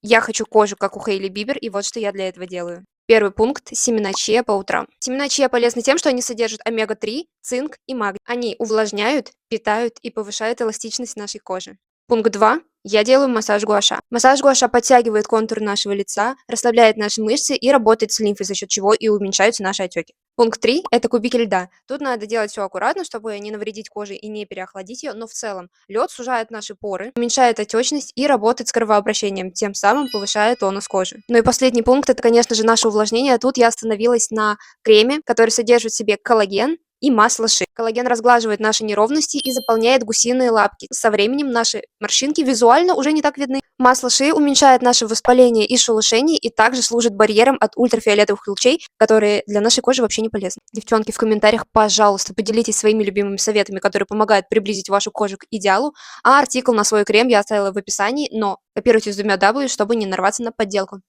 Я хочу кожу, как у Хейли Бибер, и вот что я для этого делаю. Первый пункт – семена чиа по утрам. Семена чиа полезны тем, что они содержат омега-3, цинк и магний. Они увлажняют, питают и повышают эластичность нашей кожи. Пункт 2. Я делаю массаж гуаша. Массаж гуаша подтягивает контур нашего лица, расслабляет наши мышцы и работает с лимфой, за счет чего и уменьшаются наши отеки. Пункт 3. Это кубики льда. Тут надо делать все аккуратно, чтобы не навредить коже и не переохладить ее, но в целом лед сужает наши поры, уменьшает отечность и работает с кровообращением, тем самым повышая тонус кожи. Ну и последний пункт – это, конечно же, наше увлажнение. Тут я остановилась на креме, который содержит в себе коллаген и масло ши. Коллаген разглаживает наши неровности и заполняет гусиные лапки. Со временем наши морщинки визуально уже не так видны. Масло ши уменьшает наше воспаление и шелушение и также служит барьером от ультрафиолетовых лучей, которые для нашей кожи вообще не полезны. Девчонки, в комментариях, пожалуйста, поделитесь своими любимыми советами, которые помогают приблизить вашу кожу к идеалу, а артикул на свой крем я оставила в описании, но копируйте с 2 W, чтобы не нарваться на подделку.